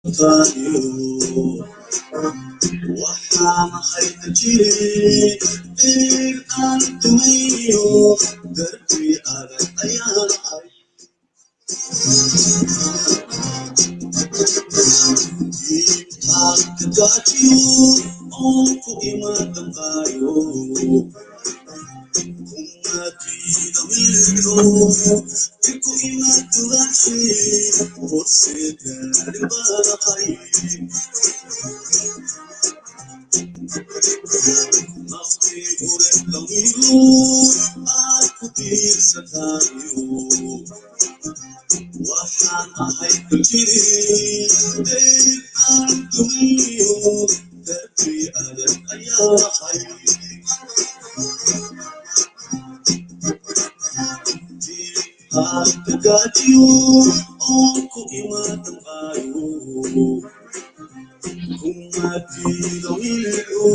Tayo, waxaan hayna jiray dhir aan dumayo darbi adag ayaa lahay diibtaan ka gaajiyo oo ku imaada qaayo kumadiida wiilyo ku imaadu raxi horseeda dhibanahay naftii hore lamiyo aad ku tiirsatayo waxaan ahay kujirin dhayr aan dumiyo darbi adag ayaa lahay diibtaan ka gaajiyo oo ku imaada qaayo kumadiida wiilyo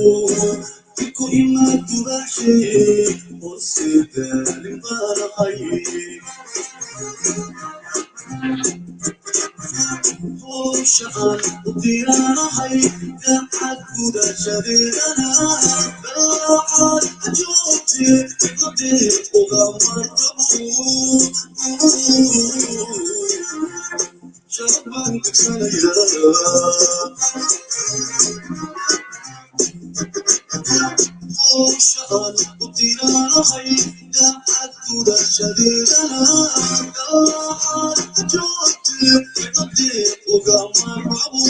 ku imaadu raxi horseeda dhibanahay howshaan u diyaarahay gacad gudashadeedana dalacaad joogte ladeed ugama rabo shaban dugsanaya howshaan u diyaarahay gacad gudashadeedana dalacaad joogte ladeed ugama rabo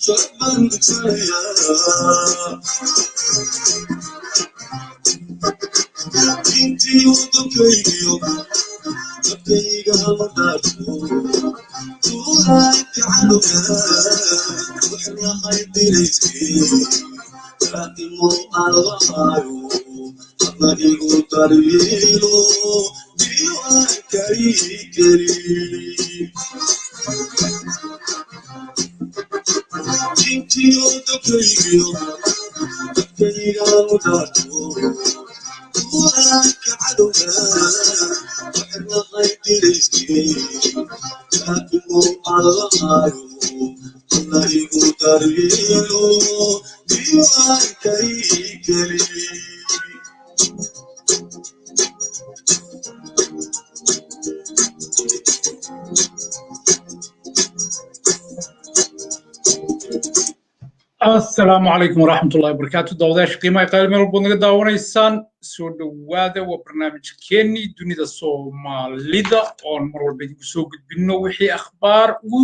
shaban dugsanaya intii wadankaygiyo dadkayga haladaadku tuulaanka cadowga waxlahay dilayskii raaqimo aan lahaayo hadna igu daryeelo diiwaanka ii geli intii wadankaygiyo dadkayga haladaadku tuulaanka cadowga waxlahay dilayskii raaqimo aan lahaayo hadna igu daryeelo diiwaanka ii geli السلام عليكم ورحمة الله وبركاته. دوداش قيمة قال من البندق داونيسان سود وادا وبرنامج كيني دنيا الصوماليدا أو المرة اللي بيسوق بينه وحي أخبار و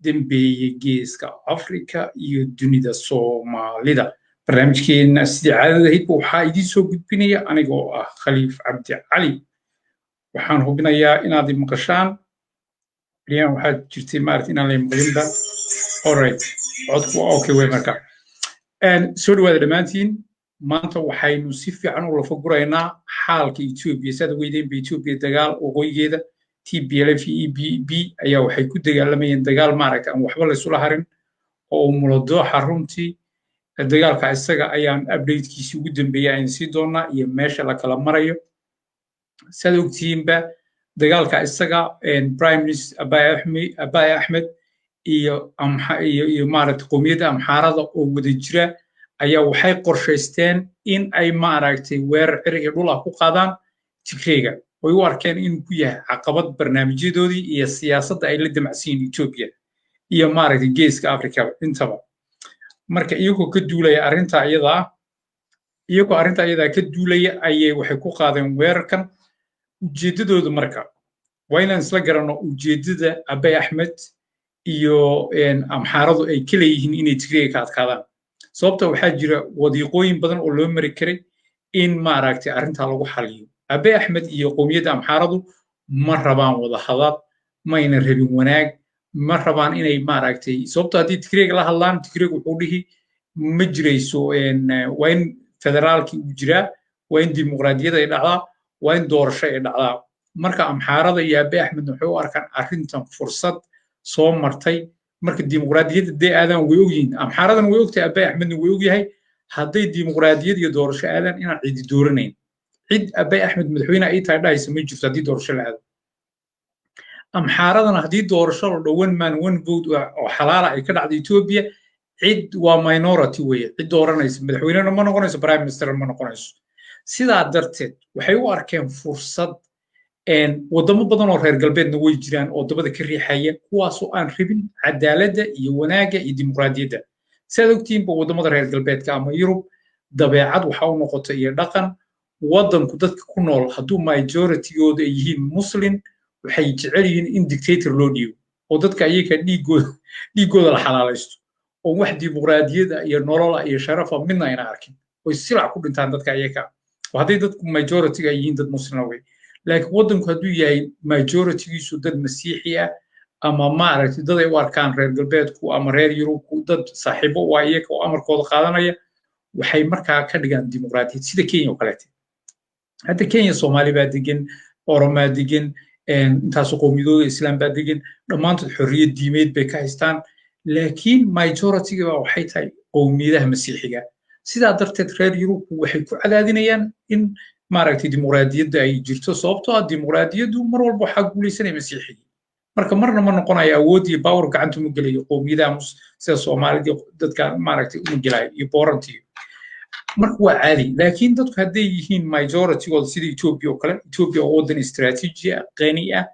دنبي جيسكا أفريقيا يو دنيا الصوماليدا برنامج كين استعادة هيك وحايدي سوق بيني أنا جو خليف عبد علي وحان هو بنايا إن هذه مقشان اليوم واحد جرتي مارت إن اللي مقلين ده alright codku waa okay way marka soo dhawaada dhammaantiin maanta waxaynu si fiican u lafa guraynaa xaalka Ethiopia sida weydeenba Ethiopia dagaal waqooyigeeda TPLF iyo EPP ayaa waxay ku dagaalamayeen dagaal maaragtay aan waxba la isula harin oo Mulodooxa runtii dagaalka isaga ayaan update-kiisa ugu dambeeyay aan sii doonaa iyo meesha la kala marayo sida ogtiinba dagaalka isaga Prime Minister Abiy Ahmed iyo maaragtay qowmiyadda amxaarada oo wada jira ayaa waxay qorshaysteen in ay maaragtay weerar cir iyo dhul ah ku qaadaan Tigreega way u arkeen inuu ku yahay caqabad barnaamijyadoodii iyo siyaasadda ay la damacsiin Ethiopia iyo maaragtay geeska Afrika intaba marka iyagoo ka duulaya arrinta iyada ka duulaya ayay waxay ku qaadeen weerarkan ujeedadooda marka waa inaan isla garanno ujeedada Abiy Ahmed iyo amxaaradu ay ka leeyihiin inay Tigreega ka adkaadaan sababta waxaa jira wadiiqooyin badan oo loo mari karay in maaragtay arrinta lagu xaliyo Abiy Ahmed iyo qowmiyadda amxaaradu ma rabaan wada hadal ma ayna rabin wanaag ma rabaan inay maaragtay sababta haddii Tigreega la hadlaan Tigreega wuxuu dhihi ma jirayso waa in federaalkii uu jiraa waa in dimuqraadiyadda ay dhacdaa waa in doorasho ay dhacdaa marka amxaarada iyo Abiy Ahmed waxay u arkaan arrintan fursad soo martay marka dimuqraadiyadda day aadan way ogyihiin amxaaradan way ogtahay Abiy Ahmedna way ogyahay hadday dimuqraadiyad iyo doorasho aadan inaan cidi dooranayn cid Abiy Ahmed madaxweyne ay tahay dhaysa ma jirto haddii doorasho la aado amxaaradana haddii doorasho la dhow one man one vote oo xalaala ay ka dhacdo Ethiopia cid waa minority weeye cid dooranaysa madaxweynena ma noqonayso prime minister ma noqonayso sidaa darteed waxay u arkeen fursad wadamo badan oo reer galbeedna way jiraan oo dabada ka riixaya kuwaasoo aan rabin cadaaladda iyo wanaagga iyo dimuqraadiyadda sidaad ogtihiinba wadamada reer galbeedka ama Yurub dabeecad waxa u noqota iyo dhaqan wadanku dadka ku nool hadduu majoritygooda ay yihiin muslim waxay jecel yihiin in dictator loo dhiibo oo dadka iyaga dhiigooda la xalaalaysto oo wax dimuqraadiyadda iyo nolola iyo sharafa midna ayna arkin oy silac ku dhintaan dadka iyaga oo hadday dadku majorityga ay yihiin dad muslim wey laakiin wadanku hadduu yahay majoritygiisu dad masiixi ah ama maaragtay dad ay u arkaan reer galbeedku ama reer yurubku dad saaxiibo waa iyaga oo amarkooda qaadanaya waxay markaa ka dhigaan dimuqraadiyad sida Kenya oo kaleete hadda Kenya Soomaali baa degan Oromaa degan intaasoo qowmiyadooda islaam baa degan dhammaantood xorriyad diimeed bay ka haystaan laakiin majorityga waxay tahay qowmiyadaha masiixiga sidaa darteed reer yurubku waxay ku cadaadinayaan in maaragtay dimuqraadiyadda ay jirto sababtoo ah dimuqraadiyaddu mar walba waxaa guulaysanaya masiixiga marka marna ma noqonayo awood iyo power gacanta uma gelayo qowmiyadaha sida Soomaalida dadka maaragtay uma gelayo iyo boorantiyo marka waa caadi laakiin dadku hadday yihiin majoritygooda sida Ethiopia oo kale Ethiopia oo wadan istiraatiiji ah qani ah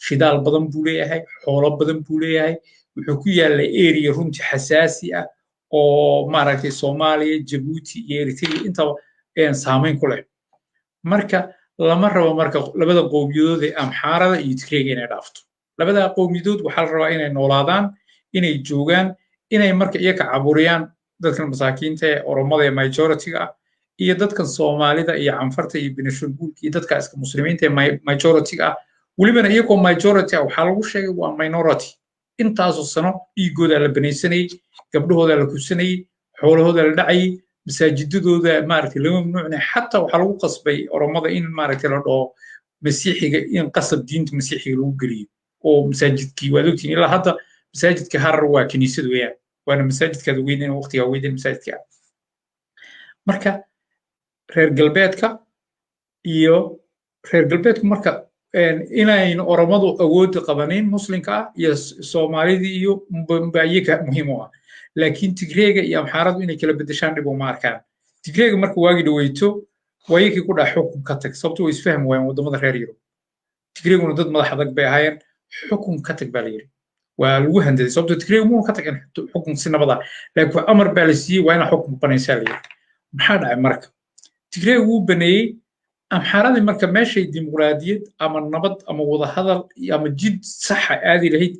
shidaal badan buu leeyahay xoolo badan buu leeyahay wuxuu ku yaalaa area runtii xasaasi ah oo maaragtay Soomaaliya Djibouti iyo Eritrea intaba saameyn ku leh marka lama rabo marka labada qowmiyadood ee amxaarada iyo Tigreega inay dhaafto labada qowmiyadood waxaa la rabaa inay noolaadaan inay joogaan inay marka iyaga caburiyaan dadkan masaakiinta ee oromada ee majorityga ah iyo dadkan Soomaalida iyo canfarta iyo Benishanguulka iyo dadka iska muslimiinta ee majorityga ah welibana iyagoo majority ah waxaa lagu sheegay waa minority intaasoo sano dhiigooda la banaysanayay gabdhahooda la kubsanayay xoolahooda la dhacayay masaajidadooda maaragtay lama mamnuucnay xataa waxaa lagu qasbay oromada in maaragtay la dhaho masiixiga in qasab diinta masiixiga lagu geliyo oo masaajidkii waad ogtiin ilaa hadda masaajidka Harar waa kaniisad weeyaan waana masaajidkaada weydeen waqtigaa weydeen masaajidka marka reer galbeedku marka inayn oromadu awood qabanin muslimka ah iyo Soomaalida iyo iyaga muhiim u ah laakiin Tigreega iyo amxaaradu inay kala bedeshaan dhib uma arkaan Tigreega marka waagi dhaweyto waayikii ku dhax xukun ka tag sababtoo isfaham waayeen wadamada reer Yurub Tigreeguna dad madax adag bay ahaayeen xukun ka tag baa la yiri waa lagu handaday sababtoo Tigreegu muu ka tagin xukun si nabad ah laakiin amar baa la siiyay waa inaa xukun banaysaa la yiri maxaa dhacay marka Tigreegu wuu baneeyay amxaaradii marka meeshay dimuqraadiyad ama nabad ama wada hadal ama jid sax ah aadi lahayd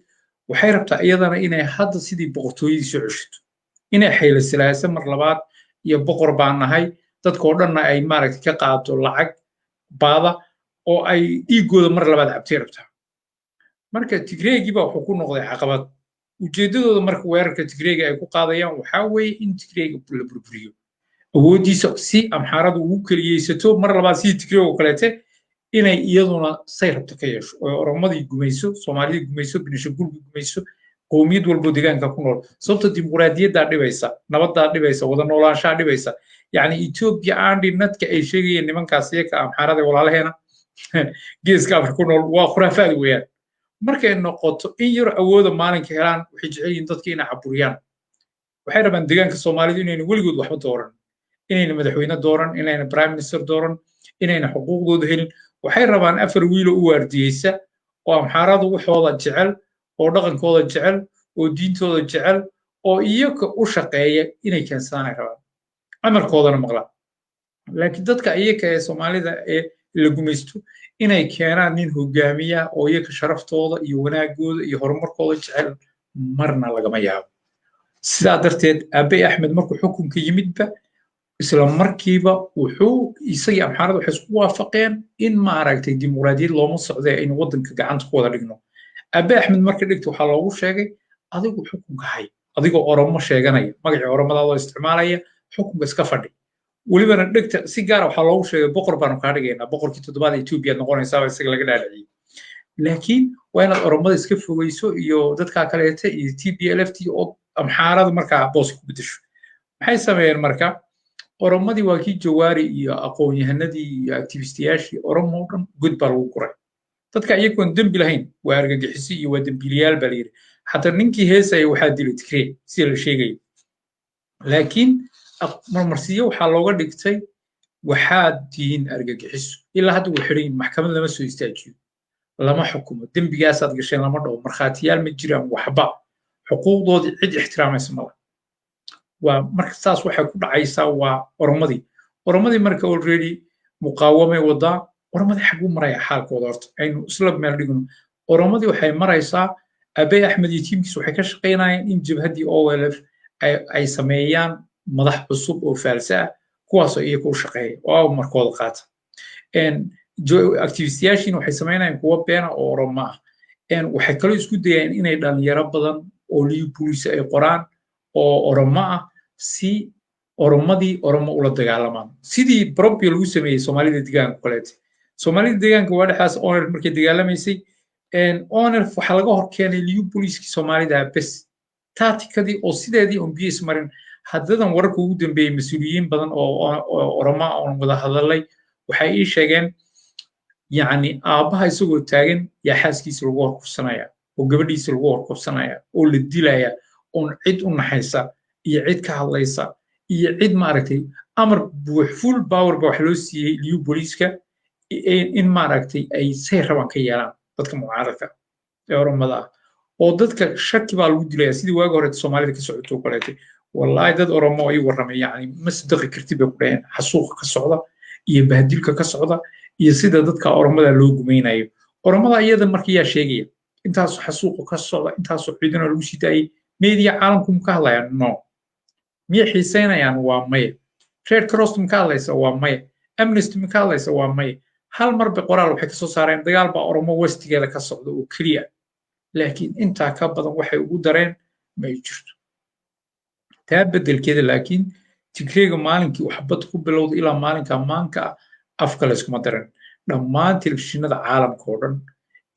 waxay rabtaa iyadana inay hadda sidii boqortooyadii soo ceshato inay xayla silaasa mar labaad iyo boqor baan nahay dadkoo dhanna ay maaragtay ka qaado lacag baada oo ay dhiigooda mar labaad cabtay rabtaa marka Tigreegii baa wuxuu ku noqday caqabad ujeedadooda marka weerarka Tigreega ay ku qaadayaan waxaa weeye in Tigreega la burburiyo awoodiisa si amxaaradu ugu kaliyeysato mar labaad si Tigreega oo kaleete inay iyaduna say rabto ka yeesho oo oromadii gumayso Soomaalida gumayso Benishanguulka gumayso qowmiyad walba deegaanka ku nool sababta dimuqraadiyadda dhibaysa nabadda dhibaysa wada noolaanshaha dhibaysa yani Ethiopia aandi nadka ay sheegayeen nimankaas iyaga amxaarada walaalaheena geeska Afrika ku nool waa khuraafaad weeyaan markay noqoto in yar awooda maalinka helaan waxay jecel yihiin dadka inay caburiyaan waxay rabaan deegaanka Soomaalida inayna weligood waxba dooran inayna madaxweyne dooran inayna prime minister dooran inayna xuquuqdooda helin waxay rabaan afar wiil oo u waardiyeysa oo amxaaradu waxooda jecel oo dhaqankooda jecel oo diintooda jecel oo iyaga u shaqeeya inay keensadaan ay rabaan amarkoodana maqlaan laakiin dadka iyaga ee Soomaalida ee la gumaysto inay keenaan nin hogaamiya oo iyaga sharaftooda iyo wanaagooda iyo horumarkooda jecel marna lagama yaabo sidaa darteed Abiy Ahmed markuu xukunka yimidba isla markiiba wuxuu isagii amxaaradu waxay isku waafaqeen in maaragtay dimuqraadiyad looma socday in wadanka gacanta ku wada dhigno Abiy Ahmed marka dhigto waxaa loogu sheegay adigu xukunka hay adigoo oromo sheeganaya magacii oromadaada oo isticmaalaya xukunka iska fadhi welibana dhigta si gaar ah waxaa loogu sheegay boqor baanu kaa dhigaynaa boqorkii toddobaad Ethiopia noqonaysaa isaga laga dhaadhiciyay laakiin waa inaad oromada iska fogeyso iyo dadka kaleete iyo TPLF oo amxaarada markaa boos ku bedesho maxay sameeyeen marka oromadii waa kii Jawaari iyo aqoon-yahanadii iyo activistiyaashii oromo dhan god baa lagu guray dadka iyagoon dembi lahayn waa argagixisi iyo waa dembiilayaal baa layidhi xataa ninkii heesaya waxaa dilay tigree sida la sheegaya laakiin marmarsiyo waxaa looga dhigtay waxaad tihiin argagixiso ilaa hadda way xidhan yihin maxkamad lama soo istaajiyo lama xukumo dembigaasaad gasheen lama dhawo markhaatiyaal ma jiraan waxba xuquuqdoodii cid ixtiraamaysa mala waa marka saas waxay ku dhacaysaa waa oromadii marka already muqaawamay wadaa oromadii xaguu maraya xaalkooda horta aynu isla meel dhigno oromadii waxay maraysaa abey axmed iyo tiimkiis waxay ka shaqaynayaan in jabhaddii olf ay sameeyaan madax cusub oo faalsa ah kuwaasoo iyaga u shaqeeya oo markooda qaata activistiyaashiina waxay samaynayaan kuwa beena oo oromo ah waxay kaloo isku dayaan inay dhalinyaro badan oo liyu booliis ay qoraan oo oromo ah si oromadii oromo ula dagaalamaan sidii probia lagu sameeyey soomaalida deegaanka kaleete soomaalida deegaanka waa dhexaas oner markay dagaalamaysay oner waxaa laga hor keenay liyu booliiskii soomaalida bes taatikadii oo sideedii on biyo ismarin haddadan wararka ugu dambeeyey mas-uuliyiin badan oo oromo oon wada hadalay waxay ii sheegeen yacni aabbaha isagoo taagan yaa xaaskiisa lagu horkufsanaya oo gabadhiisa lagu horkufsanaya oo la dilaya oon cid u naxaysa iyo cid ka hadlaysa iyo cid maaragtay amar buux full power ba wax loo siiyey liyu booliiska in maaragtay ay say rabaan ka yeelaan dadka mucaaradka ee oromada ah oo dadka shaki baa lagu dilaya sidii waagi hore soomaalida ka socoto kaleetay wallahi dad oromo ay warramay yacni ma sadaqi kartid bay ku dhaheen xasuuqa ka socda iyo bahdilka ka socda iyo sida dadka oromada loo gumaynayo oromada iyada markii yaa sheegaya intaasoo xasuuqa ka socda intaasoo ciidana lagu sii daayay media caalamku ma ka hadlayaan no miyay xiisaynayaan waa maya red cross ma ka hadlaysa waa maya amnesty ma ka hadlaysa waa maya hal marba qoraal waxay kasoo saareen dagaal baa oromo westigeeda ka socda oo keliya laakiin intaa ka badan waxay ugu dareen ma ay jirto taa beddelkeeda laakiin tigreega maalinkii waxbad ku bilowda ilaa maalinka maanka ah afka layskuma daran dhammaan telefishinada caalamka oo dhan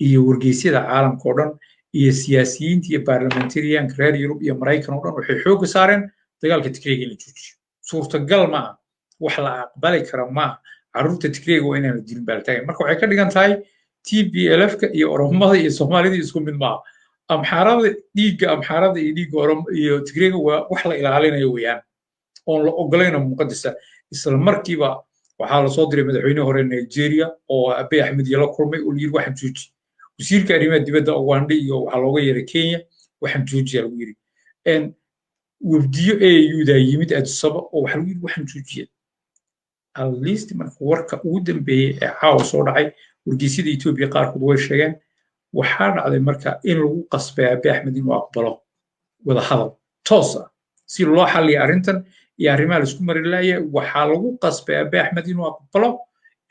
iyo wargeysyada caalamka oo dhan iyo siyaasiyiinta iyo baarlamentariyanka reer yurub iyo maraykan oo dhan waxay xoogga saareen dagaalka tigreega in la joojiyo suurtagal ma ah wax la aqbali kara ma ah carruurta tigreega waa inaan la dilin baa la taagay marka waxay ka dhigan tahay tblfka iyo oromada iyo soomaalida isku mid maaha amxaarada iyo dhiigga iyo tigreega waa wax la ilaalinayo weeyaan oon la ogolayna muqadisa isla markiiba waxaa lasoo diray madaxweyne hore nigeria oo abey axmed iyo la kulmay oo yiri waxaan jooji wasiirka arrimaha dibadda uganda iyo waxaa looga yeeray kenya waxaan joojiya lagu yiri wafdiyo auda yimid addisaba oo waxaa lagu yiri waxaan joojiya at least marka warka ugu dambeeyey ee caawa soo dhacay wargeysyada etoobiya qaarkood way sheegeen waxaa dhacday marka in lagu qasbay abey axmed inuu aqbalo wada hadal toos ah si loo xalliyo arrintan iyo arrimaha laisku mari laaya waxaa lagu qasbay abey axmed inuu aqbalo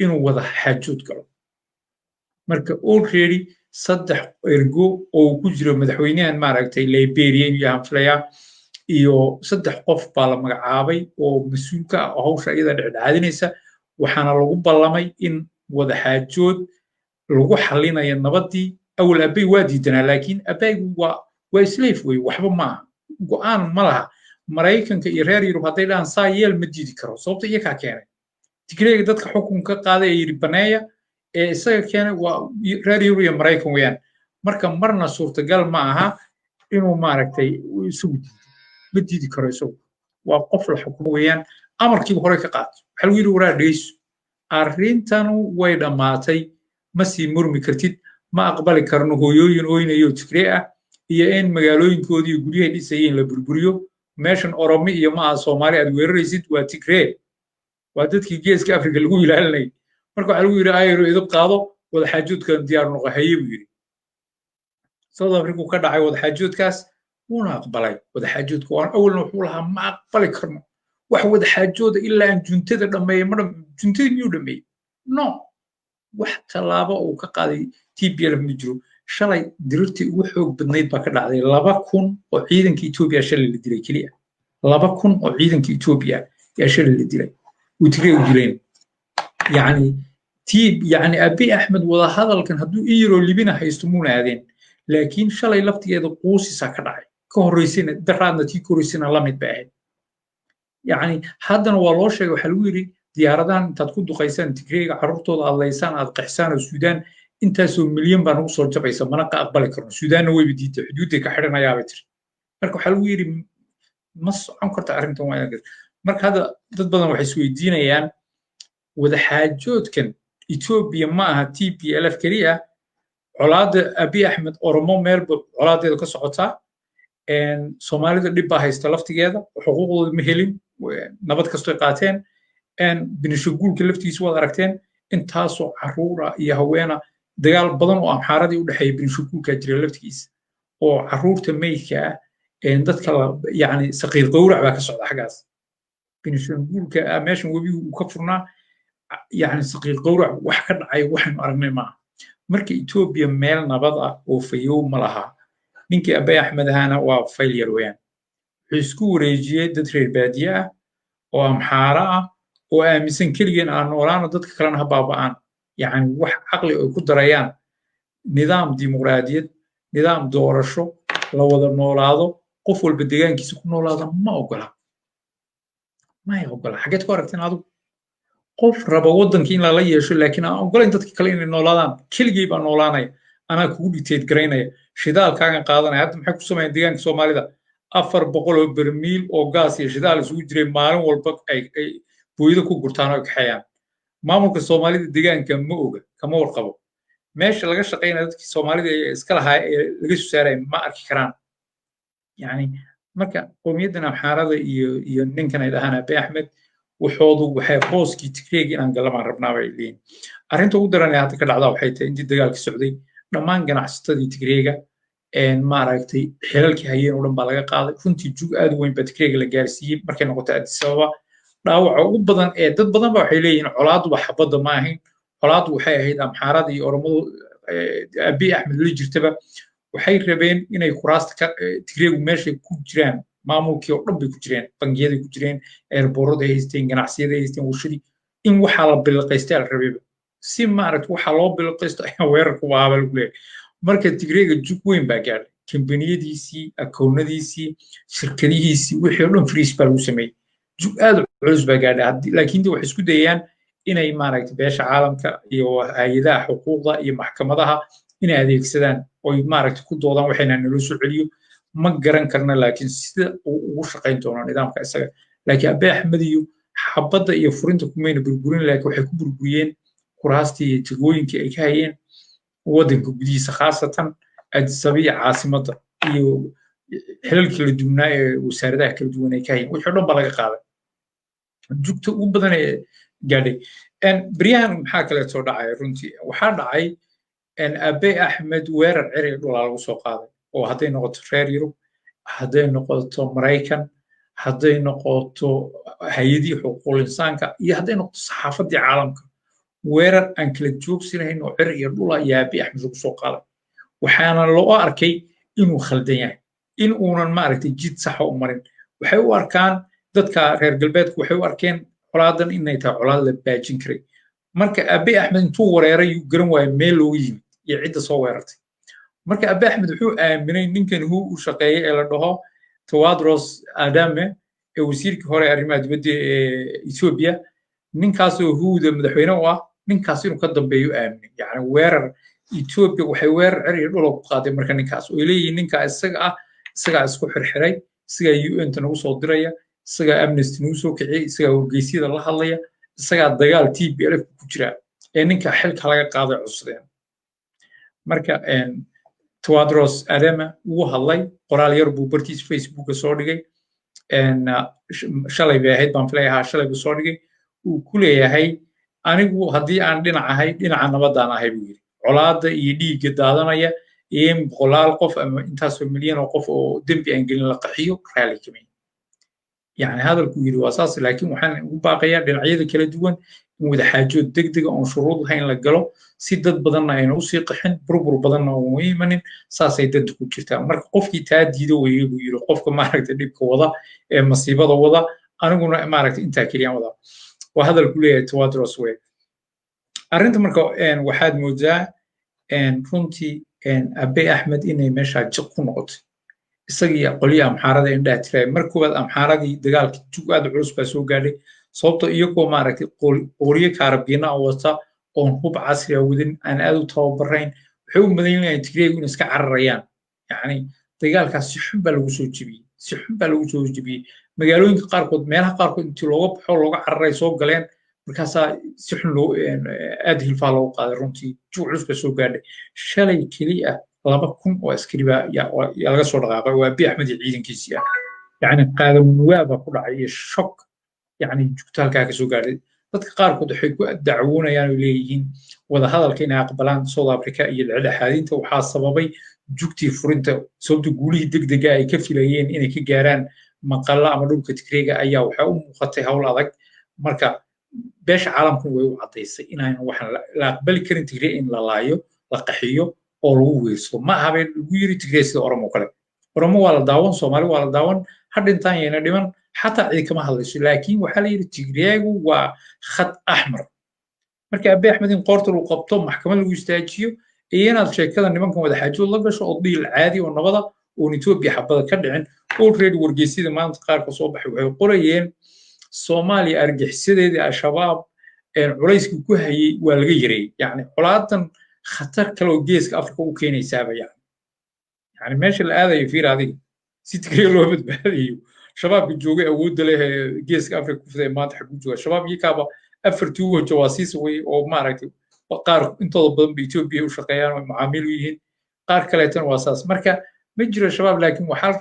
inuu wada xaajood galo marka already 3 ergo oo ku jiro madaxweynahan maaragtay liberia iyo hanflaya iyo 3 qof baa la magacaabay oo mas-uulka ah oo hawsha iyada dhexdhexaadinaysa waxaana lagu ballamay in wada xaajood lagu xallinayo nabadii awal abey waa diidanaa laakiin abeygu waa slave wey waxba maaha go'aan ma laha maraykanka iyo reer yurub hadday dhahaan saa yeel ma diidi karo sababta iyakaa keenay tigreega dadka xukunka qaaday ee yidhi baneeya ee isaga keenay waa reer yurub iyo maraykan weeyaan marka marna suurtagal ma aha inuu maaragtay isagu diido ma diidi karo isagu waa qof la xukumo weeyaan amarkiiba hore ka qaato waxaa lagu yidhi waraa dhegeyso arrintanu way dhammaatay ma sii murmi kartid ma aqbali karno hooyooyin oynayo tigree ah iyo in magaalooyinkoodii iyo guryahay dhisayeen la burburiyo meeshan oromi iyo ma aha soomaali aad weeraraysid waa tigree waa dadkii geeska afrika lagu ilaalinayay marka waxaa lagu yidhi ayro idib qaado wadaxaajoodkan diyaar noqo haye buu yidhi south africa ka dhacay wadaxaajoodkaas wuuna aqbalay wadaxaajoodka waan awalna wuxuu lahaa ma aqbali karno wax wadaxaajooda ilaa aan juntada dhammeeye juntada miyuu dhammeeyey no wax tallaabo uu ka qaaday tplf ma jiro shalay dirirtii ugu xoog badnayd baa ka dhacday 2,000 oo ciidanka etoobiya shalay la dilay keliya 2,000 oo ciidanka etoobiya yaa shalay la dilay uu tigray u dileen yani abey axmed wada hadalkan hadduu in yaroo libina haysto muuna aadeen laakiin shalay laftigeeda quusisaa ka dhacay ka horreysayna daraadna tii ka horreysayna la mid bay ahayd yani haddana waa loo sheegay waxaa lagu yidhi diyaaradahan intaad ku duqaysaan tigrayga carruurtooda aad laysaan aad qixsaan oo suudaan intaasoo milyan baa nagu soo jabaysa mana ka aqbali karno suudaanna wayba diiday xuduudday ka xidhanayaabay tiri marka waxaa lagu yidhi ma socon karta arrintan waa inaad marka hadda dad badan waxay isweydiinayaan wadaxaajoodkan etoobiya ma aha TPLF keliya colaadda abiy axmed oromo meelba colaadeeda ka socotaa soomaalida dhib baa haysta laftigeeda xuquuqdooda ma helin nabad kastoy qaateen binishaguulka laftiisa waad aragteen intaasoo caruura iyo haweena dagaal badan oo amxaaradii u dhexeeya binishaguulka jira laftigiisa oo caruurta meydka ah dadka yani saqiir qowrac baa ka socda xaggaas binishaguulka meeshan webigu uu ka furnaa yani saqiir qowrac wax ka dhacay waxaynu aragnay maaha marka etoobiya meel nabad ah oo fayow ma laha ninkii abiy axmed ahaana waa failure weeyaan wuxuu isku wareejiyey dad reer baadiye ah oo amxaara ah oo aaminsan keligeen aan noolaano dadka kalena ha baaba'aan yani wax caqli ay ku darayaan nidaam dimuqraadiyad nidaam doorasho la wada noolaado qof walba deegaankiisa ku noolaada ma ogola xageed ku aragteen adigu qof raba waddankii in lala yeesho laakiin aan ogolayn dadka kale inay noolaadaan keligii baa noolaanaya anaa kugu dhiteed garaynaya shidaalkaagan qaadanaya hadda maxay ku sameeyeen deegaanka soomaalida 400 oo bermiil oo gaas iyo shidaal isugu jiray maalin walba ay booyada ku gurtaan oo kaxeeyaan maamulka soomaalida deegaanka ma oga kama warqabo meesha laga shaqeynaya dadkii soomaalida ee iska lahaa ee laga soo saaray ma arki karaan yani marka qowmiyaddan amxaarada iyo ninkan ay dhahaan abiy axmed waxoodu waxay booskii tigreeg inaan galamaan rabnaa bay leeyihin arrinta ugu daran ee hadda ka dhacdaa waxay tahay intii dagaalkii socday dhammaan ganacsatadii tigreega maaragtay xilalkii hayeen oo dhan baa laga qaaday runtii jug aad u weyn baa tigreega la gaarsiiyey markay noqotay addis ababa dhaawaca ugu badan ee dad badan ba waxay leeyihiin colaaduba xabadda ma ahayn colaadu waxay ahayd amxaarada iyo oromadu abiy axmed la jirtaba waxay rabeen inay kuraasta tigreegu meeshay ku jiraan maamulkii oo dhan bay ku jireen bangiyaday ku jireen eerboorada ay haysteen ganacsiyada ay haysteen warshadii in waxaa la biliqaystay la rabayba si maaragta waxaa loo biliqaysto ayaa weerarka waaba lagu leeyahay marka tigreega jug weyn baa gaadhay kambaniyadiisii akoonnadiisii shirkadihiisii wixii oo dhan friis baa lagu sameeyey jug aad culus baa gaadhay laakiin de waxay isku dayayaan inay maaragta beesha caalamka iyo hay-adaha xuquuqda iyo maxkamadaha inay adeegsadaan oy maaragta ku doodaan waxayna naloo soo celiyo ma garan karna laakiin sida uu ugu shaqayn doono nidaamka isaga laakiin abiy axmed iyo xabadda iyo furinta kumayna burburin laakiin waxay ku burburiyeen kuraastii iyo jagooyinkii ay ka hayeen waddanka gudihiisa khaasatan addis ababa iyo caasimadda iyo xilalkii la duwnaa ee wasaaradaha kala duwan ay ka hayeen wixii o dhan baa laga qaaday jugta ugu badan ee gaadhay beryahan maxaa kaleetoo dhacay runtii waxaa dhacay abiy axmed weerar ceri dhulaa lagu soo qaaday oo hadday noqoto reer yurub hadday noqoto maraykan hadday noqoto hay-adii xuquuqul insaanka iyo hadday noqoto saxaafaddii caalamka weerar aan kala joogsi lahayn oo ceri iyo dhula ayaa abiy axmed lagu soo qaaday waxaana loo arkay inuu khaldan yahay in uunan maaragtay jid saxa u marin waxay u arkaan dadka reer galbeedku waxay u arkeen colaadan inay tahay colaad la baajin karay marka abiy axmed intuu wareeray yuu garan waayo meel looga yimid iyo cidda soo weerartay marka abiy axmed wuxuu aaminay ninkan hu u shaqeeyay ee la dhaho tawadros adame ee wasiirkii hore arrimaha dibadda ee etoobiya ninkaasoo huuda madaxweyne u ah ninkaas inuu ka dambeeyo aaminay yani weerar etoobiya waxay weerar ceriyo dhula ku qaaday marka ninkaas oo leeyihiin ninkaa isagaa isku xirxiray isagaa un-ta nagu soo diraya isagaa amnesty nagu soo kiciyay isagaa wargeysyada la hadlaya isagaa dagaal TPLF ku jira ee ninka xilka laga qaaday cusudeen marka tawadros adama wuu hadlay qoraal yar buu bartiisa facebooka soo dhigay shalay bay ahayd baan filayahaa shalay buu soo dhigay uu ku leeyahay anigu haddii aan dhinac ahay dhinaca nabadaan ahay buu yidhi colaadda iyo dhiigga daadanaya iyo in boqolaal qof ama intaasoo milyan oo qof oo dembi aan gelin la qaxiyo raali kamay يعني هذا الكوير واساس لكن وحنا وباقيا dhinacyada kala duwan in wada xaajood degdeg oo shuruud lahayn la galo si dad badan ay u sii qaxin burbur badan oo iimanin saasay dad ku jirtaa marka qofkii taa diido weeyay buu yiri qofka maaragtay dhibka wada ee masiibada wada aniguna maaragtay inta kaliya wada waa hadal ku leeyahay tawadros way arinta marka waxaad moodaa runtii abiy axmed inay meesha jiq ku noqotay isagii qoliya amxaarada indhaha tiray markoobaad amxaaradii dagaalkii jug aad culus baa soo gaadhay sababtoo iyagoo maaragtay qoriyo kaarabiina oo wata oon hub casri ah wadin aan aad u tababarayn waxay u madaynayaan tigreegu inay iska cararayaan yacni dagaalkaas si xun baa lagu soo jebiyey si xun baa lagu soo jebiyey magaalooyinka qaarkood meelaha qaarkood intii looga baxo looga cararay soo galeen markaasaa si xun loo aad hilfaa loogu qaaday runtii jug culus baa soo gaadhay shalay keliya 2,000 oo askari baa yaa laga soo dhaqaaqay waa Abiy Ahmed iyo ciidankiisii ah yacni qaadamuwaa baa ku dhacay iyo shock yacni jugta halkaa ka soo gaadhay dadka qaarkood waxay ku dacwoonayaan oo leeyihiin wadahadalka inay aqbalaan South Africa iyo dhexdhexaadinta waxaa sababay jugtii furinta sababta guulihii degdega ay ka filayeen inay ka gaaraan maqalla ama dhulka Tigreega ayaa waxaa u muuqatay hawl adag marka beesha caalamku way u cadaysay inaan waxaan la aqbali karin Tigreeg in la laayo la qaxiyo oo lagu weerso ma aha lagu yiri Tigreeg sida Oromo kale Oromo waa la daawan Soomaali waa la daawan hadintaan yeena dhiman حتى عيد كما هذا الشيء لكن وحالي تجريج وخط أحمر مركب أبي أحمد قارت وقبطه محكمة الوستاجيو أنا شيء كذا نبغى كم هذا حاجة والله بس أقضي العادي والنبضة ونتوب بحبة كذا عن أول ورجسي ما نتقارن كصبح وقريين الصومالي أرجع سيدي الشباب عريس كوهي والغيري يعني حالات خطر كلو جيس أفريقيا وكيني سابع يعني ماشي الآذى يفير هذه ستكري لو بهذه شباب جوجي أود له جيس أفريقيا في ما تحب جوا شباب يكابا أفرتو جواسيس أو ما رأيت قار أنت ضبط بيتوبيا وشقيان ومعاملين قار كلاتن واساس مركا مجرى شباب لكن وحال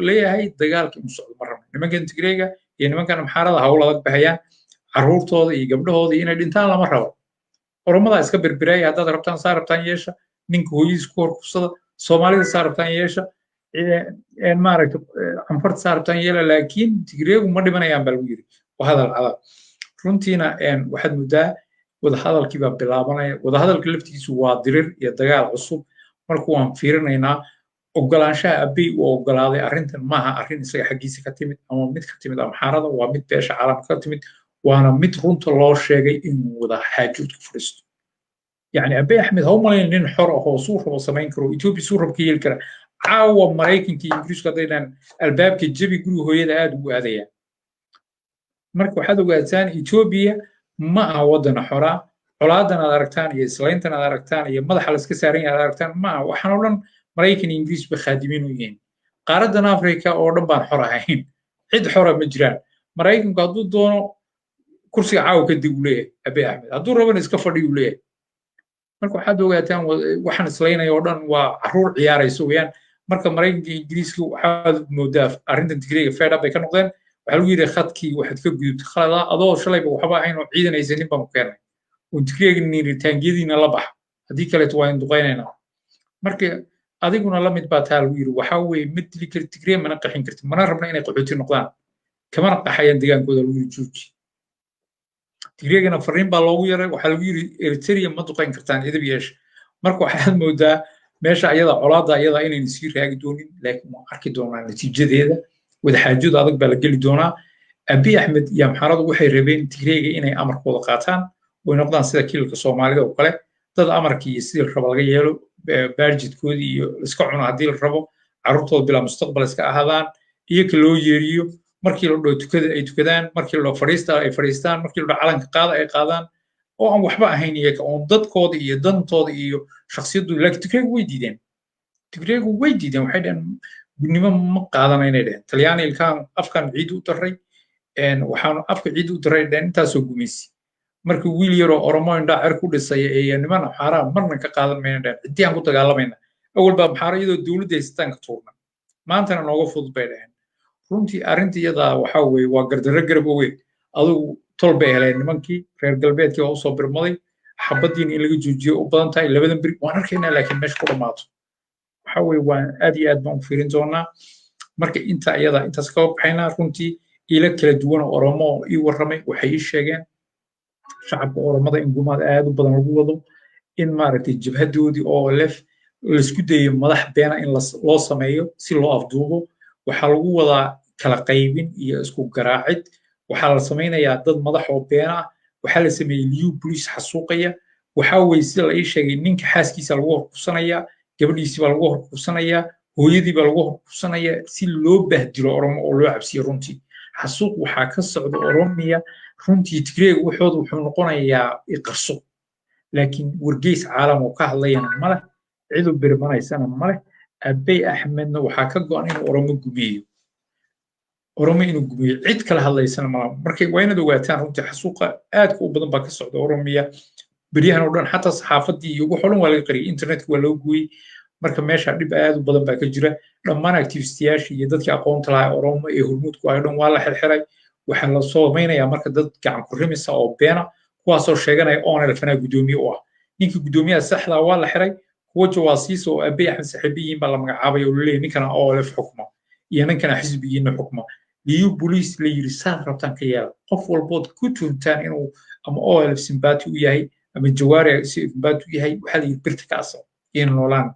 ليه هاي الدجال كمسؤول مرة لما كان تجريجا يعني ما كان محارة هؤلاء بهيان عرور توضي قبل هذي إن الإنسان لا مرة ورمضان إسكبر براي هذا ربطان صار ربطان يشة نين كويس كور قصة سومالي صار ربطان يشة إن ما رأيت عنفرت صار ربطان يلا لكن تجريجا ومرة ما يعمل بالوير وهذا العذاب runtiina waxaad moodaa wadahadalkii baa bilaabanaya wadahadalka laftiisu waa dirir iyo dagaal cusub marka waan fiirinaynaa ogolaanshaha Abiy uu ogolaaday arrintan maaha arrin isaga xaggiisa ka timid ama mid ka timid amxaarada waa mid beesha caalamka ka timid waana mid runta loo sheegay inuu wada xaajood ku furisto yani Abiy Ahmed haw malayn nin xor ah oo suu rabo samayn karo Ethiopia suu rabo ka yeeli kara caawa Mareykanka iyo Ingiriiska hadaynan albaabka jabi guri hooyada aad ugu aadayaan marka waxaad ogaataan Ethiopia ma aha wadan xora colaadan aad aragtaan iyo islayntan aad aragtaan iyo madaxa la iska saaran yahay aad aragtaan ma waxaan oo dhan Mareykan iyo Ingiriis ba khadimiin u yihiin qaaradan Afrika oo dhan baan xor ahayn cid xora ma jiraan Mareykanku hadduu doono kursiga caawa ka dib u leeyahay Abiy Ahmed hadduu rabana iska fadhiyo u leeyahay marka waxaad ogaataan waxaan islaynaya oo dhan waa caruur ciyaarayso weeyaan marka Mareykanka iyo Ingiriiska waxaad moodaa arrintan Tigreega fed up ay ka noqdeen waxa lagu yiri khadkii waxaad ka gudubtay khalada adoo shalayba waxba ahayn oo ciidan aysan baan ku keenay oo Tigreega niiritaangeediina la bax hadii kale waa in duqeynayna marka adiguna la mid baa taa lagu yiri waxa weeye mid Tigreega mana qaxin kartid mana rabna inay qaxooti noqdaan kamana qaxayaan deegaankooda lagu yiri jooji Tigreegana fariin baa loogu yaray waxa lagu yiri Eritrea ma duqeyn kartaan idib yeesh marka waxaad moodaa meesha ayada colaada ayada inay sii raagi doonin laakiin ma arki doonaan natiijadeeda wada xaajood adag baa la geli doonaa Abiy Ahmed iyo amxaaradu waxay rabeen Tigreega inay amarkooda qaataan oo noqdaan sida kiilka Soomaalida oo kale dad amarkii iyo sidii rabo laga yeelo baarjidkoodii iyo iska cuna hadii la rabo carruurtooda bila mustaqbal iska ahaadaan iyo ka loo yeeriyo markii la dhoo tukada ay tukadaan markii la fariista ay fariistaan markii la calanka qaada ay qaadaan oo aan waxba ahayn iyaga oo dadkooda iyo dantooda iyo shakhsiyadooda laakiin Tigreegu way diideen waxay dhahan gudnimo ma qaadanayna dheen talyaani ilkaan afkan ciid u daray waxaan afka ciid u daray dheen intaasoo gumaysi markii wiil yaroo Oromo indha cir ku dhisay ee niman xaaraan marna ka qaadan mayna dheen cidii aan ku dagaalamayna awal baa maxaara iyadoo dawladda haystaan ka tuurna maantana nooga fudud bay dheen runtii arrinta iyada waxa weeye waa gardarro garab weyn adigu tol bay heleen nimankii reer galbeedkii oo soo birmaday xabadiin in laga joojiyo u badan tahay labadan biri waan arkaynaa laakiin meesha ku dhamaato waxa weeye waan aad iyo aad baan u fiirin doonaa marka inta iyada intaas ka baxayna runtii ila kala duwan Oromo ii warramay waxay ii sheegeen shacabka Oromada in gumaad aad u badan lagu wado in maaragtay jabhadoodii oo la isku dayo madax beena in loo sameeyo si loo afduubo waxa lagu wadaa kala qaybin iyo isku garaacid waxa la sameynayaa dad madax oo beena waxa la sameeyay liu police xasuuqaya waxa weeye sida la ii sheegay ninka xaaskiisa lagu horkusanaya gabadhiisii baa lagu horkusanaya hooyadii baa lagu horkusanaya si loo bahdilo Oromo oo loo cabsiyo runtii xasuuq waxa ka socda Oromiya runtii Tigreega wuxuu noqonayaa iqarso laakiin wargeys caalam oo ka hadlayana male cidu birmanaysana male abey axmedna waxaa ka go'an inuu oromo gumeeyo oromo inuu gumeeyo cid kala hadlaysana mala markay waa inaad ogaataan runtii xasuuqa aadka u badan baa ka socda oromiya beryahan oo dhan xataa saxaafadii iyo wax oo dhan waa laga qariyay internetka waa loo gooyey marka meesha dhib aad u badan baa ka jira dhammaan activistiyaashii iyo dadkii aqoonta lahaa oromo ee hormuudku ahay dhan waa la xirxiray waxaa la soomaynayaa marka dad gacan ku rimisa oo beena kuwaasoo sheeganaya onelfanaa guddoomiye u ah ninkii guddoomiyaha saxdaa waa la xiray kuwa jawaasiisa oo abey axmed saaxiibiyiin baa la magacaabay oo laleeyahy ninkana olf xukma iyo ninkana xisbigiina xukma liyu boliis la yiri saad rabtaan ka yeela qof walbood ku tuntaan inuu ama olf simbati u yahay ama jawaari simbati u yahay waxaa la yiri birta ka asal iyo noolaan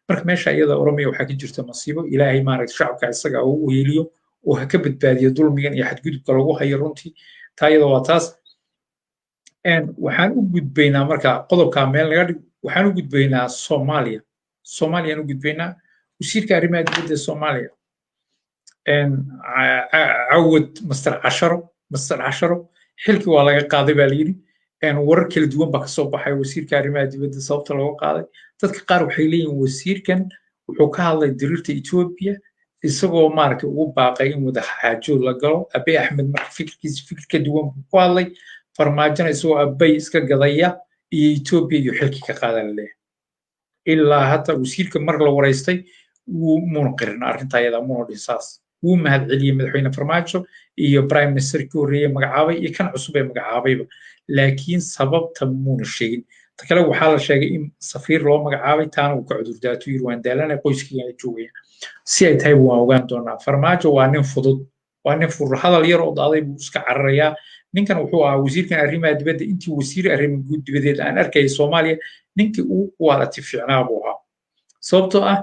marka meesha iyada oromiya waxaa ka jirta masiibo ilaahay maaragtay shacabka isaga uu weeliyo oo ha ka badbaadiyo dulmigan iyo xadgudubka lagu hayo runtii taa iyada waa taas waxaan u gudbaynaa marka qodobkaa meel naga dhig waxaan u gudbaynaa soomaaliya soomaaliyaan u gudbaynaa wasiirka arrimaha dibadda ee soomaaliya cawad master casharo xilkii waa laga qaaday baa layidhi warar kala duwan baa kasoo baxay wasiirka arrimaha dibadda sababta looga qaaday dadka qaar waxay leeyihin wasiirkan wuxuu ka hadlay diriirta etoobiya isagoo maaragtay ugu baaqay in wada xaajood la galo abey axmed marka fikirkiisa fikir ka duwan buu ku hadlay farmaajona isagoo abey iska gadaya iyo etoobiya iyo xilkii ka qaadan leh ilaa hadda wasiirka mar la waraystay wuu muuna qirin arrinta ayada muuna dhisaas wuu mahadceliyey madaxweyne farmaajo iyo prime minister kii horreeyey magacaabay iyo kan cusub ee magacaabayba laakiin sababta muuna sheegin ta kale waxaa la sheegay in safiir loo magacaabay taana uu ka cudurdaato yiri waan daalana qoyskiina joogaya si ay tahay waan ogaan doonaa farmaajo waa nin fudud waa nin fur hadal yar oo daaday buu iska cararayaa ninkan wuxuu ahaa wasiirkan arrimaha dibadda intii wasiir arrimaha guud dibadeed aan arkayay soomaaliya ninkii ugu quality fiicnaa buu ahaa sababtoo ah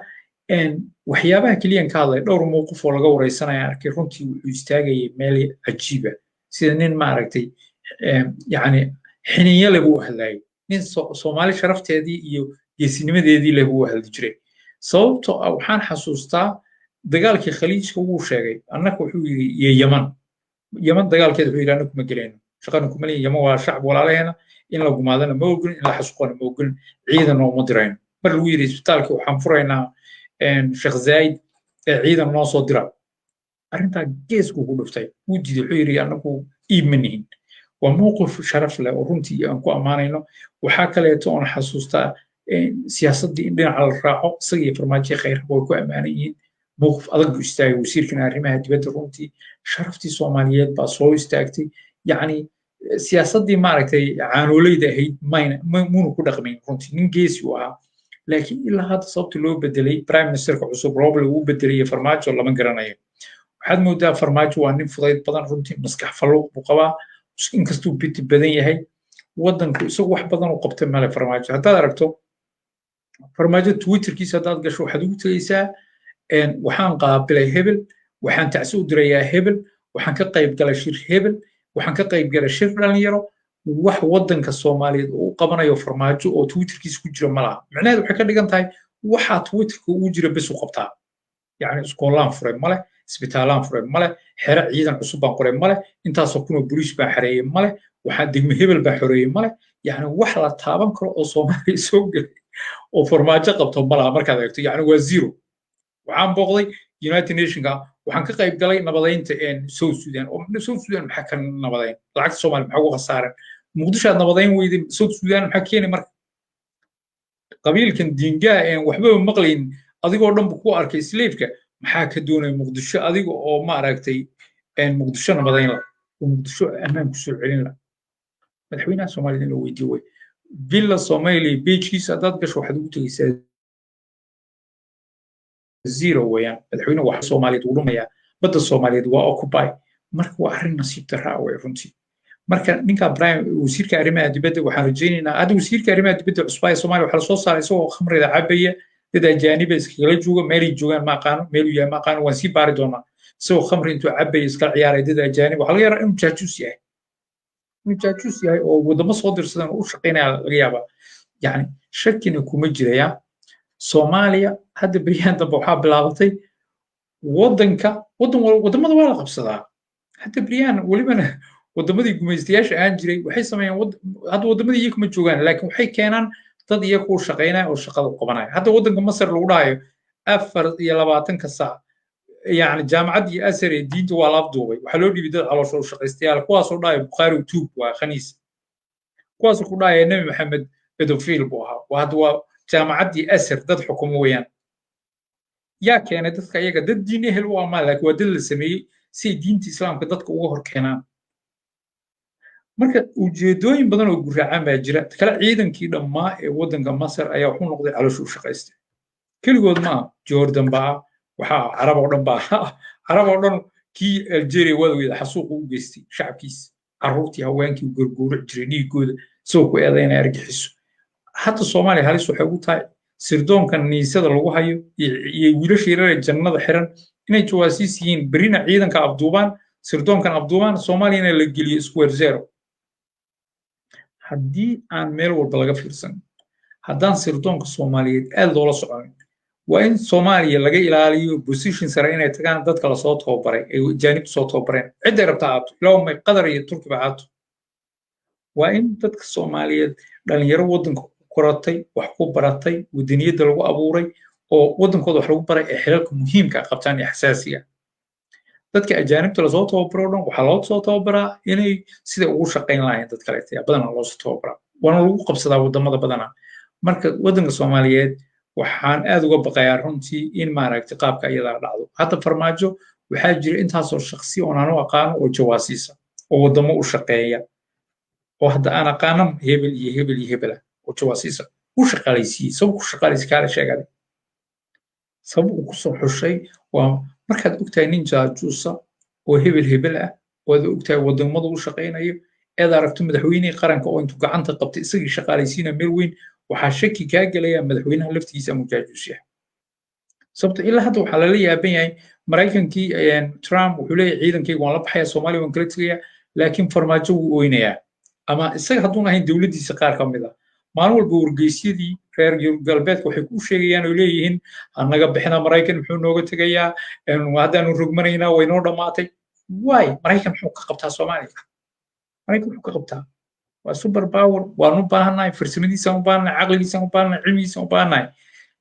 waxyaabaha keliyan ka hadlay dhowr mowqif oo laga wareysanaya arkay runtii wuxuu istaagayay meel cajiiba sida nin maaragtay yacni xininya leh buu hadlayay nin soomaali sharafteedii iyo geesinimadeedii leh buu hadli jiray sababtoo ah waxaan xasuustaa dagaalkii khaliijka wuu sheegay annaka wuxuu yidhi iyo yaman dagaalkeeda wuxuu yidhi annaku ma gelayno shaqana kuma leeyin yaman waa shacab walaalaheena in la gumaadana ma ogolin in la xasuuqana ma ogolin ciidan nooma dirayno mar lagu yidhi isbitaalka waxaan furaynaa sheekh zaid ee ciidan noo soo dira arrintaa geesku ku dhuftay wuu diiday wuxuu yidhi annagu iibma nihin waa mowqif sharaf leh oo runtii aan ku ammaanayno waxaa kaleeto oon xasuustaa siyaasaddii in dhinaca la raaco isaga iyo farmaajo khayraba way ku ammaanan yihiin mowqif adag buu istaagay wasiirkan arrimaha dibadda runtii sharaftii soomaaliyeed baa soo istaagtay yacni siyaasaddii maaragtay caanoolayda ahayd muuna ku dhaqmayn runtii nin geesi u ahaa laakiin ilaa hadda sababta loo bedelay prime ministerka cusub roble uu bedelay farmaajo lama garanayo waxaad moodaa farmaajo waa nin fudayd badan runtii maskax fallo buu qabaa inkastuu biti badan yahay waddanku isagu wax badan u qabtay male farmaajo haddaad aragto farmaajo twitterkiisa haddaad gasho waxaad ugu tegaysaa waxaan qaabilay hebel waxaan tacsi u dirayaa hebel waxaan ka qayb galay shir hebel waxaan ka qayb galay shir dhalinyaro wax waddanka soomaaliyeed uu qabanayo farmaajo oo twitterkiisa ku jira ma laha macnaheedu waxay ka dhigan tahay waxaa twitterka ugu jira bes u qabtaa yacni iskoolaan furay male isbitaalaan furay male xere ciidan cusub baan qoray male intaasoo kunoo boliis baan xareeyey male waxaa degme hebel baa xoreeyey male yacni wax la taaban karo oo soomaaliya soo gelay oo farmaajo qabto ma laha markaad eegto yacni waa zero waxaan booqday united nationka waxaan ka qayb galay nabadaynta south sudan south sudan maxaa ka nabadayn lacagta soomaaliya maxaa ugu khasaaran muqdisho aad nabadayn weyday south sudan maxaa keeni marka qabiilkan diingaa waxbaba maqlayn adigoo dhan bu ku arkay slaveska maxaa ka doonaya muqdisho adiga oo maaragtay muqdisho nabadayn la oo muqdisho ammaan ku soo celin la madaxweynaha soomaalida in la weydiiyo way villa soomaaliya beejkiisa haddaad gasho waxaad ugu tegaysaa zero weeyaan madaxweynaha waxa soomaaliyeed uu dhumayaa badda soomaaliyeed waa occupy marka waa arrin nasiib darraa wey runtii marka ninka prime wasiirka arrimaha dibadda waxaan rajaynaynaa hadda wasiirka arrimaha dibadda cusbaa ee soomaaliya waxaa lasoo saaray isagoo khamrida cabaya dad ajaaniba iskagala jooga meelay joogaan ma aqaano meeluu yahay ma aqaano waan sii baari doonaa isagoo khamri intuu cabaya iskala ciyaaray dad ajaanib waxaa laga yaabaa inuu jaajuus yahay oo waddamo soo dirsadan u shaqaynaya laga yaabaa yacni shakina kuma jiraya soomaaliya hadda beryahan dambe waxaa bilaabatay waddamada waa la qabsadaa hadda beryahan welibana waddamadii gumaystayaasha aan jiray waxay sameeyeen hadda waddamadii iyaga ma joogaan laakiin waxay keenaan dad iyaga u shaqaynaya oo shaqada qabanaya hadda waddanka masar lagu dhahayo 24 saac يعني جامعة أسر الدين توالف دوبي وحلو لي بدأ على شو شقيستيال كواس وضاي بخاري وتوب وخنيس كواس وضاي النبي محمد بدوفيل بوها وهذا جامعة أسر ضد حكوميا يا كانت ضد كيا ضد ديني هلوا مالك ودل سمي سي دين الإسلام كضد كوهر كنا مركز وجدوين بدنا نقول عام جرا تكلا عيدا كده ما ودن مصر أيه وحنا نقضي على شو شقيست كل جود ما جوردن بقى waxaa carab oo dhan baa carab oo dhan kii Algeria wadaweyda xasuuq u geystay shacabkiisa carruurtii haweenkii gurguuric jiray dhiigooda soo ku eedaynay argaxiso hadda Soomaaliya halis waxay ugu tahay sirdoonkan niisada lagu hayo iyo wiilasha yaryar ee jannada xiran inay jawaasiis yihiin berina ciidanka afduubaan sirdoonkan afduubaan Soomaaliyana la geliyo square zero haddii aan meel walba laga fiirsan haddaan sirdoonka Soomaaliyeed aad loola soconin وإن سوماليا لقى إلى بوزيشن سرعين تكان ضد كلا صوت هوبرين جانب صوت هوبرين عدة ربطات لو ما يقدر يترك بعاته وإن ضد الصومالية لأن يروا ودن كراتي وحكوا براتي والدنيا دلوا أبوري أو ودن كده حلو برا إحلالك مهم كقبتان حساسية ضد كأجانب تلا صوت هوبرون وحلات صوت هوبرا يعني سيدا وشقين لاين ضد كلاتي بدنا الله صوت هوبرا وأنا لو قبص ده ودم ده بدنا مركز ودن الصوماليات waxaan aad uga baqayaa runtii in maaragtay qaabka iyada dhacdo hadda farmaajo waxaa jira intaas oo shakhsi oo aan u aqaan oo jawaasiisa oo wadamo u shaqeeya oo hadda aan aqaan hebel iyo hebel iyo hebel oo jawaasiisa u shaqaaleysiiyay sabab ku shaqaaleysiin kala sheegay sabab ku soo xushay waa markaad ogtahay nin jaajuusa oo hebel hebel ah oo ogtahay wadamada u shaqeynayo eed aragto madaxweynihii qaranka oo intuu gacanta qabtay isagii shaqaaleysiina meel weyn waxaa shaki kaa gelaya madaxweynaha laftiisa mujaajuus yahay sababta ilaa hadda waxaa lala yaaban yahay maraykankii Trump wuxuu leeyahay ciidankayga waan la baxayaa Soomaaliya waan kala tegayaa laakiin farmaajo wuu oynayaa ama isaga hadduun ahayn dowladdiisa qaar ka mid ah maalin walba wargeysyadii reer galbeedka waxay ku sheegayaan oo leeyihiin annaga bixina maraykan muxuu nooga tegayaa haddaanu rogmanaynaa way noo dhammaatay waay maraykan muxuu ka qabtaa Soomaaliya maraykan muxuu ka qabtaa وسوبر باور ونباهنا فرسمدي سنباهنا عقلي سنباهنا علمي سنباهنا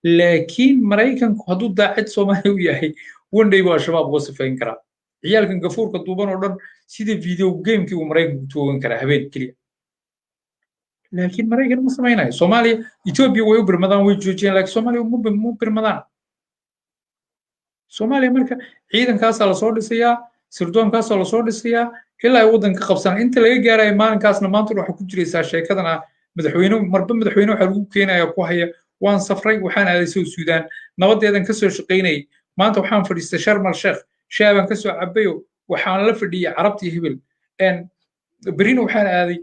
لكن مريكان حدود داعد سومالي وياهي وندي وشباب وصفين كرا عيال كان غفور كدوبان ودن سيدي فيديو جيم كي ومريكان توغن كرا هبين كليا لكن مريكان ما سمعنا سومالي إثيوبيا ويبر مدان ويجوجين لكن سومالي مو برمدان سومالي مركا عيدن كاس على صور دسيا سردون كاس على صور دسيا ilaa ay waddanka qabsan inta laga gaaray maalinkaasna maanta waxa ku jiraysaa sheekadana madaxweyne marba madaxweyne waxa lagu keenayaa ku haya waan safray waxaan aaday soo Suudaan nabadeedan ka soo shaqeynay maanta waxaan fadhiistay Sharm el-Sheikh shaaban ka soo cabayo waxaan la fadhiyay carabtii hebel برين وحنا هذه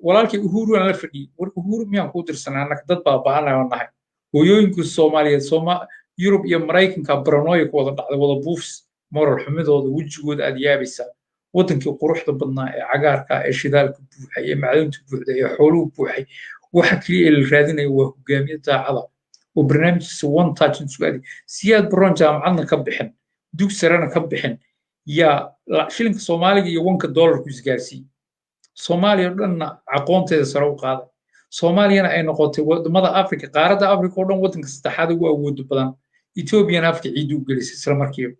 ولكن أهورو أنا لفدي أهورو ميان قدر سنة أنك تطبع بعنا والنهاية ويوينكو الصومالية يوروب يمريكن كبرنايك ولا بوفس مرة الحمد هذا وجود أديابسة ودنك قروح ضبنا عقارك الشدال بوحي معلومة بوحي حلو بوحي وحكي الرادين وجامية عضا وبرنامج سوان تاجن سؤالي سياد برون جامعنا كبحن دوك سرانا كبحن يا شيلينك الصومالي يوانك دولار كوزجارسي صوماليا لنا عقونته سروق هذا صوماليا أي نقطة ماذا أفريقيا قارة أفريقيا ودن ودنك استحاد وأود بدن إثيوبيا أفريقيا عيدو جلس سلامركيو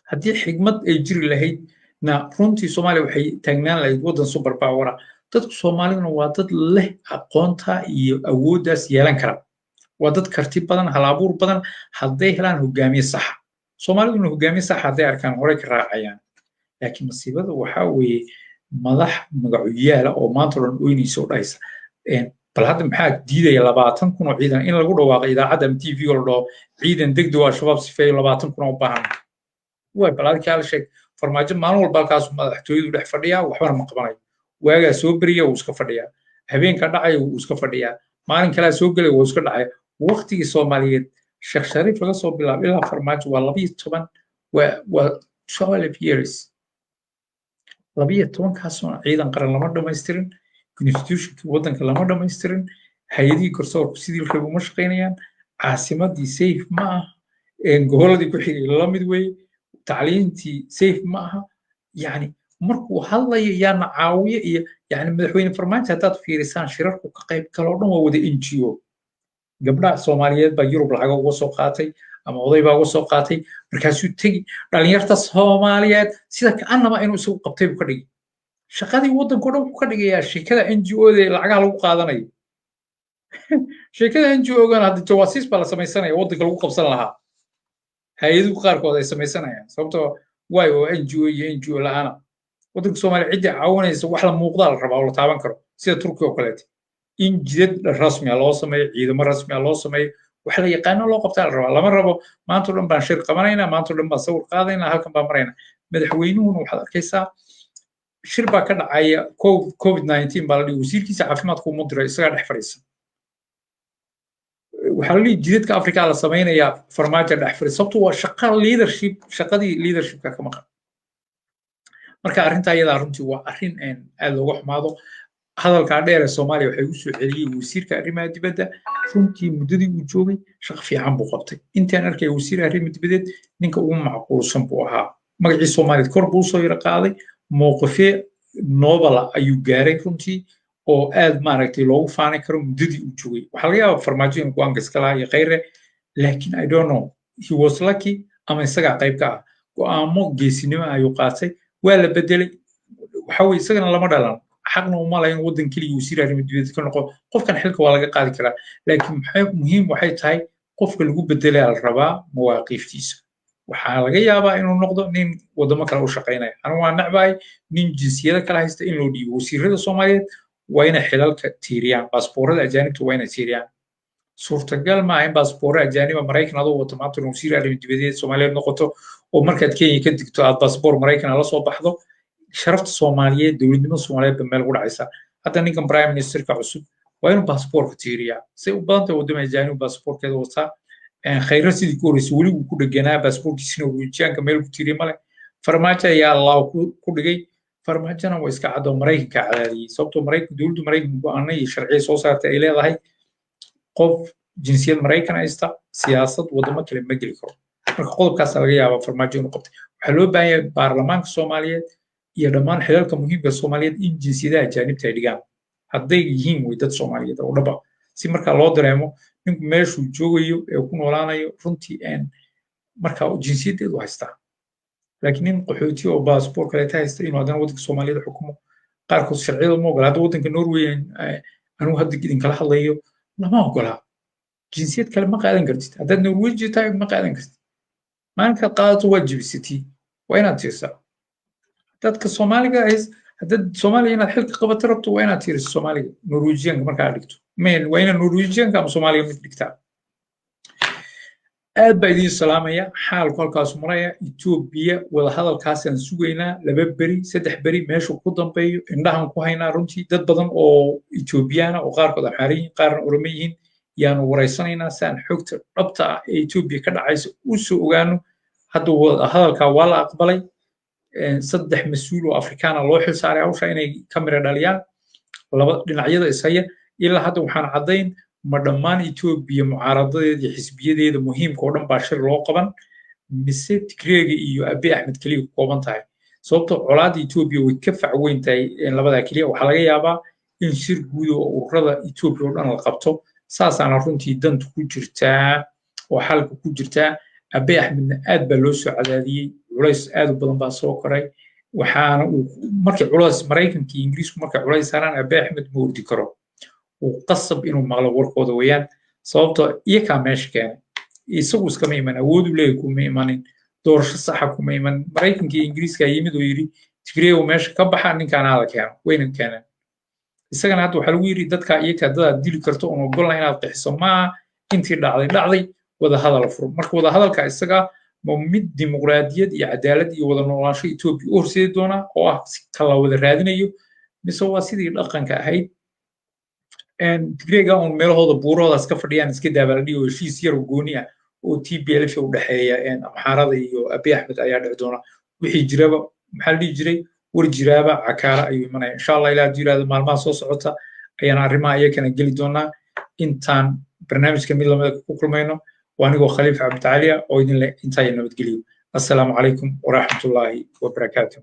هذه حكمة الجري لهي نا فرنتي صوماليا وحي تجنان لهي ودن سوبر باورا تدك صوماليا وادد له عقونتها أود سيالن كرام وادد كرتيب بدن هلابور بدن هذه هلان هجامي صح صوماليا إنه هجامي صح هذه أركان هوريك راعيان لكن مصيبة وحاوي مدح مقعياله أو مانترون ويني سودايس بل هذا محاك ديدا يلباتن كنوا عيدا إن لقوا واقع إذا عدم تي في ولا عيدا دقدوا شباب سفاي لباتن كنوا باهم وبل هذا كله شيء فرماجة ما نقول بالكاس مدحتوي وده فرديا وحنا مقبلين وجا سوبريا وسك فرديا هبين كدعي وسك فرديا ما نكلا سوقل وسك دعي وقتي الصوماليين الشيخ شريف لا صوب بلا فرماجة والله بيتمن وشوال فيرس لبيه toban kaasoo ciidan qaran lama dhamaystirin constitution wadanka lama dhamaystirin hay'adii garsoorku sidii rabay uma shaqeynayaan caasimadii safe ma aha goboladii ku xigay la mid way tacliintii safe ma aha yani markuu hadlayo yaana caawiye iyo yani madaxweyne farmaajo haddaad fiirisaan shirarku ka qayb galoo dhan waa wada NGO gabdhaha Soomaaliyeed baa Yurub lacaga uga soo qaatay ama oday baa uga soo qaatay markaasuu tegi dhalinyarta Soomaaliyeed sida kaanama inuu isagu qabtay buu ka dhigay shaqadii waddanka dhan ku ka dhigayaa shirkada NGO-da lacagaha lagu qaadanayo shirkada NGO-gana hadda jawaasiis baa la samaysanaya waddanka lagu qabsan lahaa hay-aduhu qaarkood ay samaysanayaan sababtoo waay oo NGO iyo NGO la'aana waddanka Soomaaliya ciddii caawinaysa wax la muuqdaa la rabaa oo la taaban karo sida Turkiga oo kaleete in jidad rasmi ah loo sameeyo ciidamo rasmi ah loo sameeyo wax la yaqaano loo qabtaa la rabaa lama rabo maanta oo dhan baan shir qabanaynaa maanta oo dhan baan sawir qaadaynaa halkan baan maraynaa madaxweynuhuna waxaad arkaysaa shir baa ka dhacaya COVID-19 baa la dhihi wasiirkiisa caafimaadku uma diro isagaa dhex fadhiisa waxaa la dhihi jidadka Afrika la samaynayaa farmaajo dhex fadhiisa sababtoo waa shaqadii leadershipka ka maqan marka arrinta ayadaa runtii waa arrin aad looga xumaado hadalkaa dheer ee Soomaaliya waxay u soo celiyay wasiirka arrimaha dibadda runtii muddadii uu joogay shaqo fiican buu qabtay intaan arkay wasiir arrimaha dibadeed ninka ugu macquulsan buu ahaa magacii Soomaaliyeed kor buu soo yara qaaday mowqifyo noobala ayuu gaaray runtii oo aad maaragtay loogu faani karo muddadii uu joogay waxaa laga yaabaa farmaajo inuu go'aan iska lahaa iyo khayre laakiin I don't know he was lucky ama isagaa qayb ka ah go'aamo geesinimo ayuu qaatay waa la bedelay waxa weeye isagana lama dhalan xaqna uma lahayn waddan keliya wasiir arrimaha dibadda ka noqo qofkan xilka waa laga qaadi karaa laakiin muhiim waxay tahay qofka lagu bedelaya la rabaa mawaaqiiftiisa waxaa laga yaabaa inuu noqdo nin wadamo kale u shaqaynaya anigu waa necbahay nin jinsiyada kala haysta in loo dhiibo wasiirada Soomaaliyeed waa inay xilalka tiiriyaan baasboorada ajaanibta waa inay tiiriyaan suurtagal ma aha in baasboorada ajaaniba Maraykan adoo wato maanta wasiir arrimaha dibadda Soomaaliyeed noqoto oo markaad Kenya ka digto aad baasboor Maraykan la soo baxdo sharafta Soomaaliyeed dowladnimada Soomaaliyeed meel ugu dhacaysa hadda ninkan prime ministerka cusub waa inuu baasboorka tiiriyaa si u badan tahay wadamo ajaanib baasboorkeeda wataa khayra sidii ku horeysay weli uu ku dhaganaa baasboorkiisina Norwegianka meel ku tiiriya male farmaajo ayaa Allah ku dhigay farmaajona waa iska cad oo Maraykanka cadaadiyay sababtoo dowladda Maraykanka go'aano iyo sharciyo soo saartay ay leedahay qof jinsiyad Maraykan haysta siyaasad wadamo kale ma geli karo marka qodobkaas laga yaabaa farmaajo inuu qabtay waxaa loo baahan yahay baarlamaanka Soomaaliyeed iyo dhammaan xilalka muhiimka Soomaaliyeed in jinsiyadaha ajaanibta ay dhigaan hadday yihiin way dad Soomaaliyeed oo dhaba si marka loo dareemo ninku meeshuu joogayo ee ku noolaanayo runtii marka jinsiyadeedu haystaa laakiin nin qaxooti oo baasboor kale haysta inuu haddana waddanka Soomaaliyeed xukumo qaarkood sharciyada ma ogola hadda waddanka Norway anigu hadda idin kala hadlayo lama ogola jinsiyad kale ma qaadan kartid haddaad Norweji tahay ma qaadan kartid maalinkaad qaadato waa jibisatid waa inaad tiirsaa dadka Soomaaliga haddaad Soomaaliya inaad xilka qabato rabto waa inaad tiiriso Soomaaliga Norwejianka markaa dhigto waa inaad Norwejianka ama Soomaaliga mid dhigtaa aad baa idiin salaamaya xaalku halkaas maraya Ethiopia wada hadalkaasaan sugaynaa 2 beri 3 beri meeshuu ku dambeeyo indhahan ku haynaa runtii dad badan oo Ethiopiana oo qaarkood Axaariyiin qaarna Oromo yihiin yaanu wareysanaynaa saan xogta dhabta ah ee Ethiopia ka dhacaysa u soo ogaano hadda wada hadalka waa la aqbalay 3 mas'uul oo Afrikaana loo xil saaray hawsha inay kamera dhaliyaan laba dhinacyada ishaya ilaa hadda waxaan cadayn ma dhammaan Ethiopia mucaaradadeeda iyo xisbiyadeeda muhiimka oo dhan baa shir loo qaban mise Tigreega iyo Abiy Ahmed kaliya ku kooban tahay sababtoo colaadda Ethiopia way ka fac weyn tahay labada kaliya waxaa laga yaabaa in shir guud oo ururada Ethiopia oo dhan la qabto saasaana runtii danta ku jirtaa oo xalka ku jirtaa Abiy Ahmedna aad baa loo soo cadaadiyay culays aad u badan baa soo koray waxaana uu markii culays Maraykanka iyo Ingiriisku markay culays saaraan Abiy Ahmed ma ordi karo uu qasab inuu maqlo warkooda weeyaan sababtoo iyakaa meesha keenay isagu iskama iman awood u leeyahay kuma imanin doorasho saxa kuma iman Maraykanka iyo Ingiriiska yimid oo yiri Tigreeyo meesha ka baxa ninkaan la keeno wayna keeneen isagana hadda waxaa lagu yiri dadka iyakaa dad dili karto oo ogolna inaad qixiso ma intii dhacday wada hadal furo marka wada hadalka isaga ma mid dimuqraadiyad iyo cadaalad iyo wada noolaansho Ethiopia u horseedi doona oo ah kala wada raadinayo mise waa sidii dhaqanka ahayd Tigreega oo meelahooda buuroodaas ka fadhiyaan iska daabaldhiyo heshiis yar oo gooni ah oo TPLF u dhaxeeya Amxaarada iyo Abiy Ahmed ayaa dhici doona wixii jiraba maxaa la dhihi jiray war jiraaba cakaara ayuu imanaya insha Allah ilaa diiraada maalmaha soo socota ayaan arrimaha iyakana geli doonaa intaan barnaamijka mid lamada ku kulmayno وأنا خليفة عبد العالية وإذن الله إنتهي النبات قليل السلام عليكم ورحمة الله وبركاته